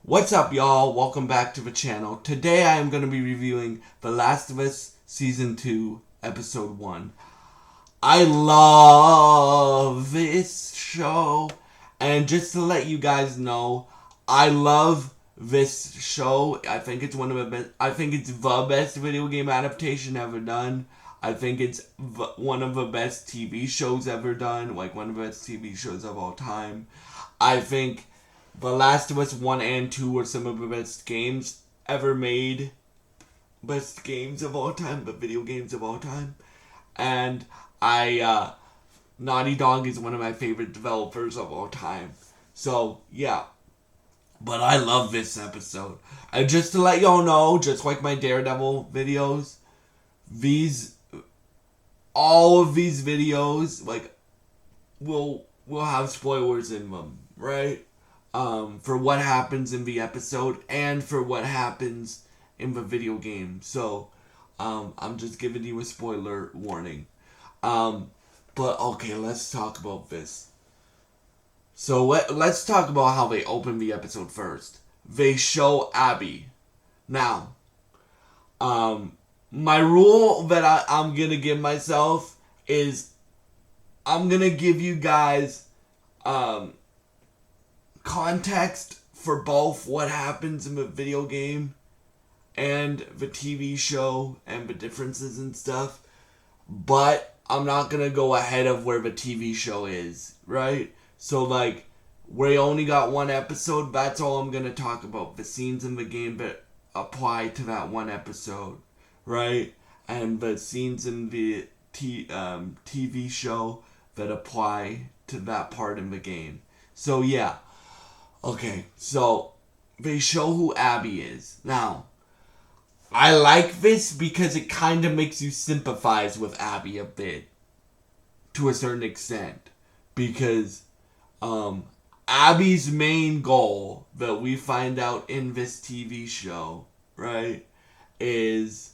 What's up, y'all? Welcome back to the channel. Today I am going to be reviewing The Last of Us Season 2, Episode 1. I love this show. And just to let you guys know, I love this show. I think it's the best video game adaptation ever done. I think it's one of the best TV shows ever done. Like, one of the best TV shows of all time. I think The Last of Us 1 and 2 were some of the best games ever made. Best games of all time, but video games of all time. And Naughty Dog is one of my favorite developers of all time. So, yeah. But I love this episode. And just to let y'all know, just like my Daredevil videos, all of these videos, like, will have spoilers in them, right? For what happens in the episode and for what happens in the video game. So, I'm just giving you a spoiler warning. But okay, let's talk about this. So let's talk about how they open the episode first. They show Abby. Now, my rule that I'm gonna give myself is I'm gonna give you guys context for both what happens in the video game and the TV show and the differences and stuff, but I'm not gonna go ahead of where the TV show is, right? So, like, we only got one episode, that's all I'm gonna talk about. The scenes in the game that apply to that one episode, right? And the scenes in the TV show that apply to that part in the game. So, yeah. Okay, so they show who Abby is. Now, I like this because it kind of makes you sympathize with Abby a bit. To a certain extent. Because Abby's main goal that we find out in this TV show, right, is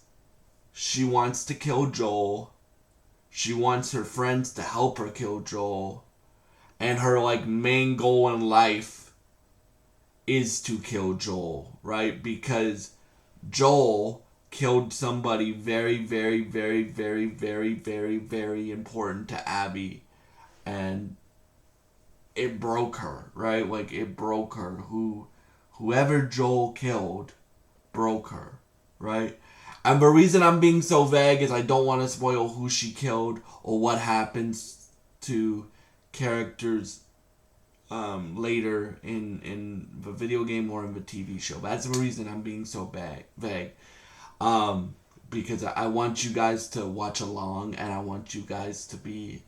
she wants to kill Joel. She wants her friends to help her kill Joel. And her, like, main goal in life is to kill Joel, right? Because Joel killed somebody very, very, very, very, very, very, very important to Abby. And it broke her, right? Like, it broke her. Whoever Joel killed broke her, right? And the reason I'm being so vague is I don't want to spoil who she killed or what happens to characters later in the video game or in the TV show. That's the reason I'm being so vague. Because I want you guys to watch along, and I want you guys to be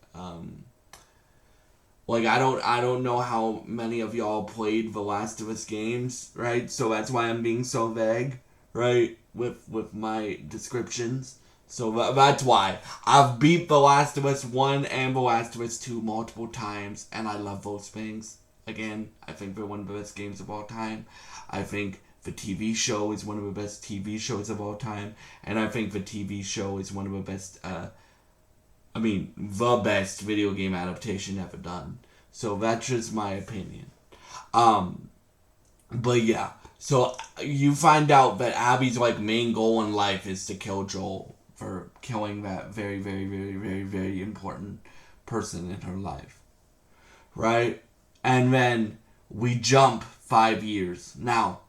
like, I don't know how many of y'all played The Last of Us games, right? So that's why I'm being so vague, right? With my descriptions. So that's why. I've beat The Last of Us 1 and The Last of Us 2 multiple times, and I love those things. Again, I think they're one of the best games of all time. I think the TV show is one of the best TV shows of all time, and I think the TV show is one of the best, the best video game adaptation ever done. So that's just my opinion. But yeah, so you find out that Abby's, like, main goal in life is to kill Joel for killing that very, very, very, very, very important person in her life, right? And then we jump 5 years. Now,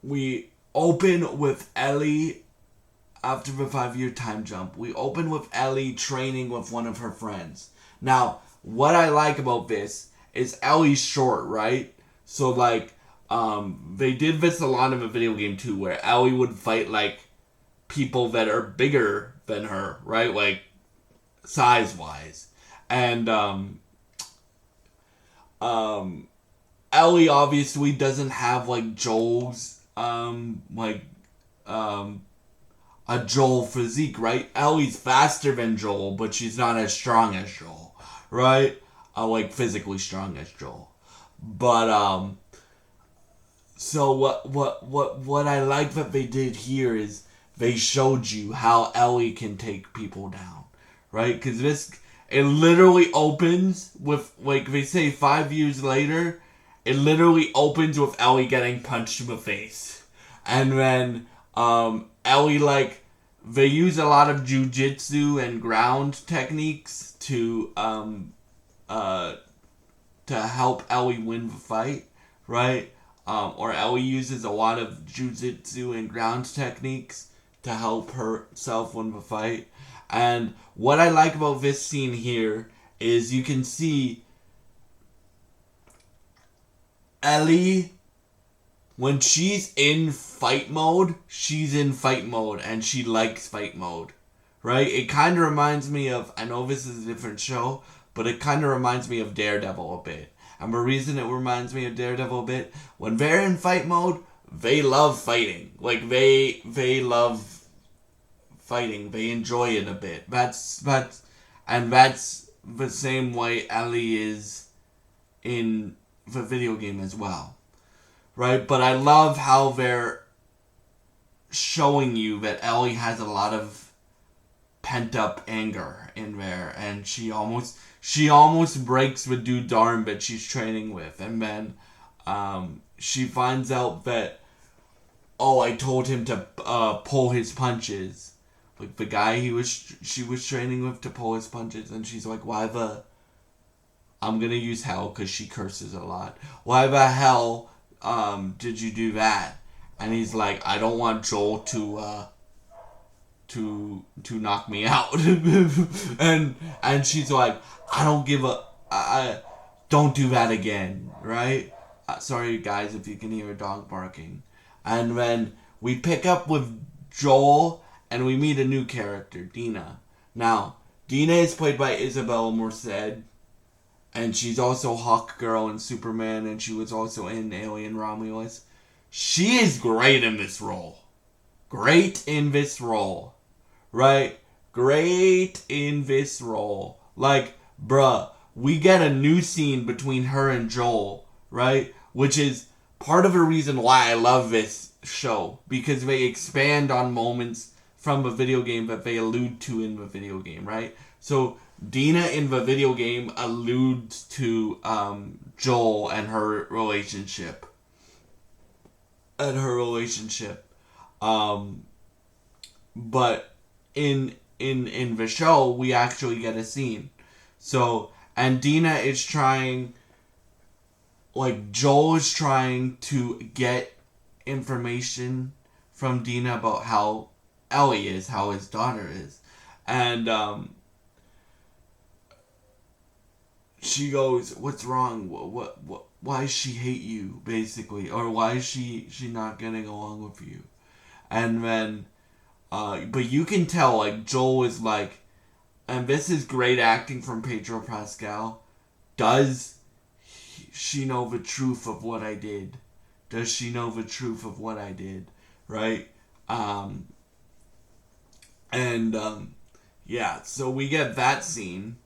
we open with Ellie. After the 5-year time jump, we open with Ellie training with one of her friends. Now, what I like about this is Ellie's short, right? So, like, they did this a lot in the video game too, where Ellie would fight, like, people that are bigger than her, right? Like, size-wise. And, Ellie obviously doesn't have, like, Joel's, a Joel physique, right? Ellie's faster than Joel, but she's not as strong as Joel, right? Like, physically strong as Joel. But, so what I like that they did here is they showed you how Ellie can take people down, right? Because it literally opens with, like, they say 5 years later, it literally opens with Ellie getting punched in the face. And then Ellie, like, they use a lot of jujitsu and ground techniques to help Ellie win the fight, right? Or Ellie uses a lot of jujitsu and ground techniques to help herself win the fight. And what I like about this scene here is you can see Ellie, when she's in fight mode, and she likes fight mode, right? It kind of reminds me of, I know this is a different show, but it kind of reminds me of Daredevil a bit. And the reason it reminds me of Daredevil a bit, when they're in fight mode, they love fighting. Like, they love fighting. They enjoy it a bit. That's the same way Ellie is in the video game as well, right? But I love how they're showing you that Ellie has a lot of pent up anger in there, and she almost breaks the dude's arm that she's training with, and then she finds out that, oh, I told him to pull his punches, like the guy she was training with to pull his punches, and she's like, why the, I'm gonna use hell because she curses a lot, why the hell did you do that? And he's like, I don't want Joel to knock me out. and she's like, I don't give a, I don't do that again, right? Sorry guys if you can hear a dog barking. And then we pick up with Joel and we meet a new character, Dina. Now, Dina is played by Isabella Merced, and she's also Hawkgirl in Superman, and she was also in Alien Romulus. She is great in this role. Great in this role. Right? Great in this role. Like, bruh, we get a new scene between her and Joel, right? Which is part of the reason why I love this show. Because they expand on moments from the video game that they allude to in the video game, right? So, Dina in the video game alludes to Joel and her relationship. But in the show, we actually get a scene. So, and Dina is trying, like, Joel is trying to get information from Dina about how Ellie is, how his daughter is. And she goes, what's wrong? What why does she hate you, basically? Or why is she not getting along with you? And then but you can tell, like, Joel is like, and this is great acting from Pedro Pascal. Does she know the truth of what I did? Does she know the truth of what I did? Right? Yeah, so we get that scene.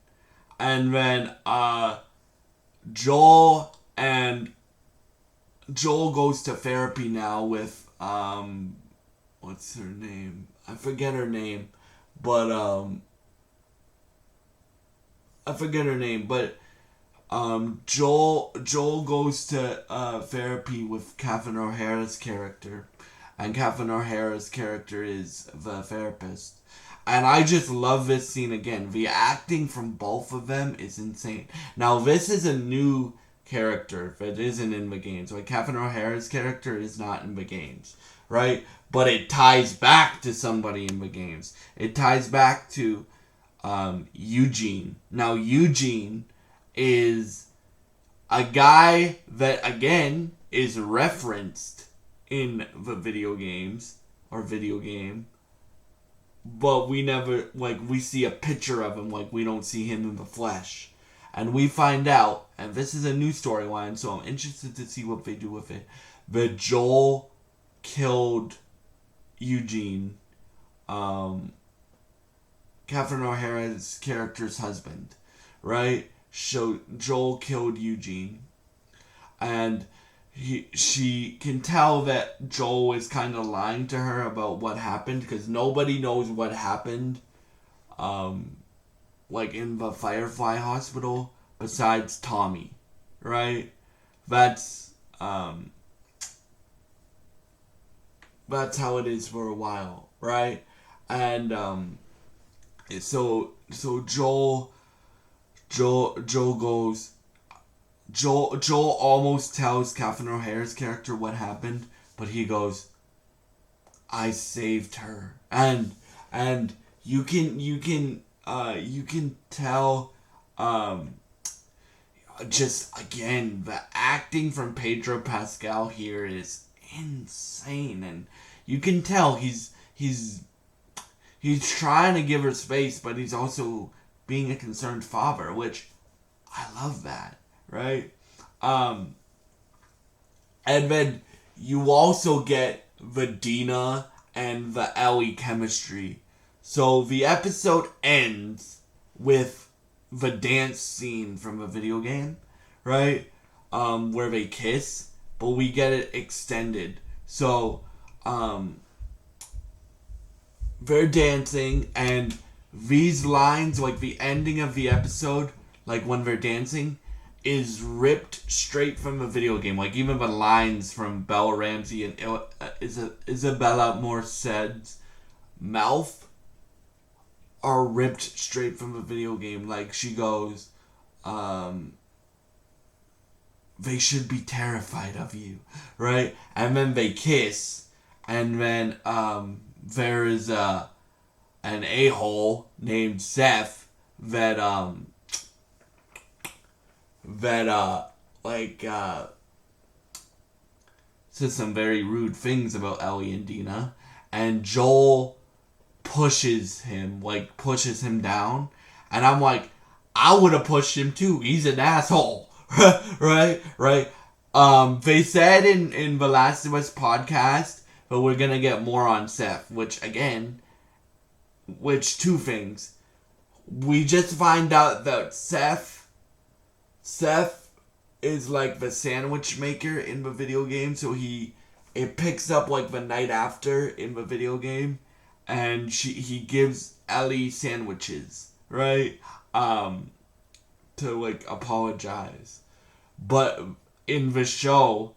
And then Joel goes to therapy now with what's her name? I forget her name, but Joel goes to therapy with Catherine O'Hara's character, and Catherine O'Hara's character is the therapist. And I just love this scene again. The acting from both of them is insane. Now, this is a new character that isn't in the games. Like, Catherine O'Hara's character is not in the games, right? But it ties back to somebody in the games. It ties back to Eugene. Now, Eugene is a guy that, again, is referenced in the video games, or video game. But we never, like, we see a picture of him, like, we don't see him in the flesh. And we find out, and this is a new storyline, so I'm interested to see what they do with it, that Joel killed Eugene, Catherine O'Hara's character's husband, right? So Joel killed Eugene, and she can tell that Joel is kind of lying to her about what happened, because nobody knows what happened, like in the Firefly Hospital, besides Tommy, right? that's how it is for a while, right? And so Joel goes. Joel almost tells Catherine O'Hara's character what happened, but he goes, "I saved her," and you can tell, just again, the acting from Pedro Pascal here is insane, and you can tell he's trying to give her space, but he's also being a concerned father, which I love that, right? Um, and then you also get the Dina and the Ellie chemistry. So the episode ends with the dance scene from a video game, right? Where they kiss, but we get it extended. So, they're dancing, and these lines, like the ending of the episode, like when they're dancing, is ripped straight from the video game. Like even the lines from Bella Ramsey and Isabella Morsed's mouth are ripped straight from the video game. Like she goes, they should be terrified of you, right? And then they kiss, and then there is an a-hole named Seth that says some very rude things about Ellie and Dina, and Joel pushes him down, and I'm like, I would have pushed him too. He's an asshole. right. They said in the Last of Us podcast, but we're gonna get more on Seth, which two things. We just find out that Seth is like the sandwich maker in the video game, so it picks up like the night after in the video game, and he gives Ellie sandwiches, right? To like apologize. But in the show,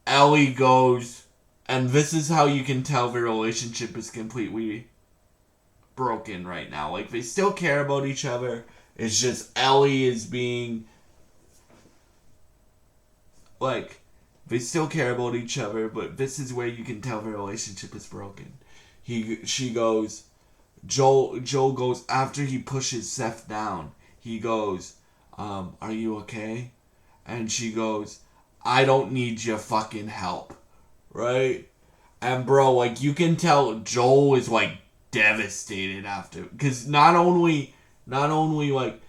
Ellie goes, and this is how you can tell the relationship is completely broken right now. Like they still care about each other. It's just Ellie is being like, they still care about each other, but this is where you can tell the relationship is broken. Joel goes, after he pushes Seth down, he goes, are you okay? And she goes, I don't need your fucking help. Right? And bro, like, you can tell Joel is like devastated after, because not only like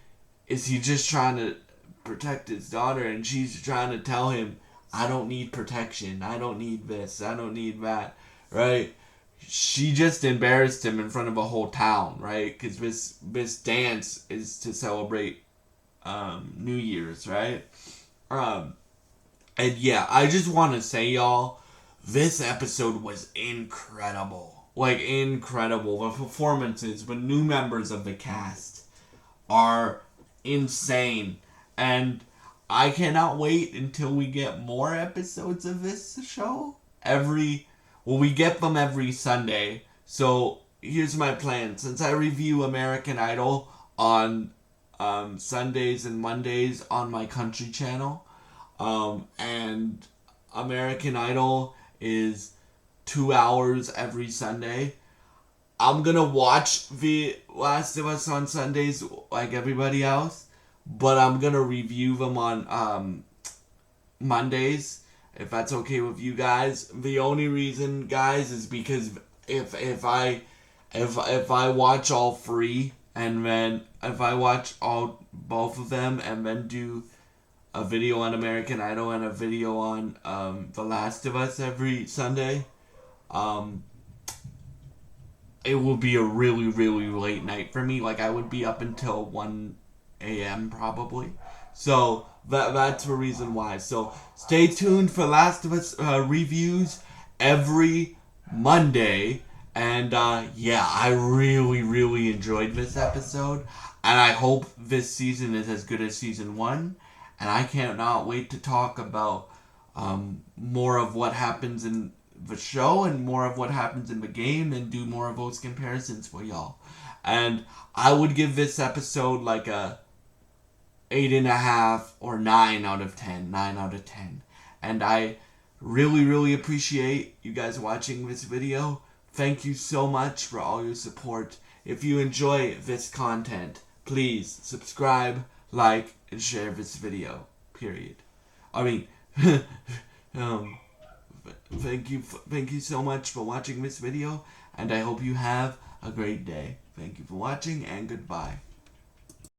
is he just trying to protect his daughter, and she's trying to tell him, I don't need protection, I don't need this, I don't need that, right? She just embarrassed him in front of a whole town, right? Because this dance is to celebrate New Year's, right? And yeah, I just want to say, y'all, this episode was incredible. Like, incredible. The performances, the new members of the cast are insane. And I cannot wait until we get more episodes of this show. We get them every Sunday. So, here's my plan. Since I review American Idol on Sundays and Mondays on my country channel, and American Idol is 2 hours every Sunday, I'm gonna watch The Last of Us on Sundays like everybody else, but I'm gonna review them on Mondays, if that's okay with you guys. The only reason, guys, is because if I watch all three, and then if I watch both of them and then do a video on American Idol and a video on The Last of Us every Sunday, it will be a really, really late night for me. Like, I would be up until 1 a.m. probably. So that's the reason why. So stay tuned for Last of Us reviews every Monday. And yeah, I really, really enjoyed this episode. And I hope this season is as good as season 1. and I cannot wait to talk about more of what happens in the show and more of what happens in the game and do more of those comparisons for y'all. And I would give this episode like a 8.5 or 9 out of 10. 9 out of 10. And I really, really appreciate you guys watching this video. Thank you so much for all your support. If you enjoy this content, please subscribe, like, and share this video. Period. I mean, thank you so much for watching this video, and I hope you have a great day. Thank you for watching, and goodbye.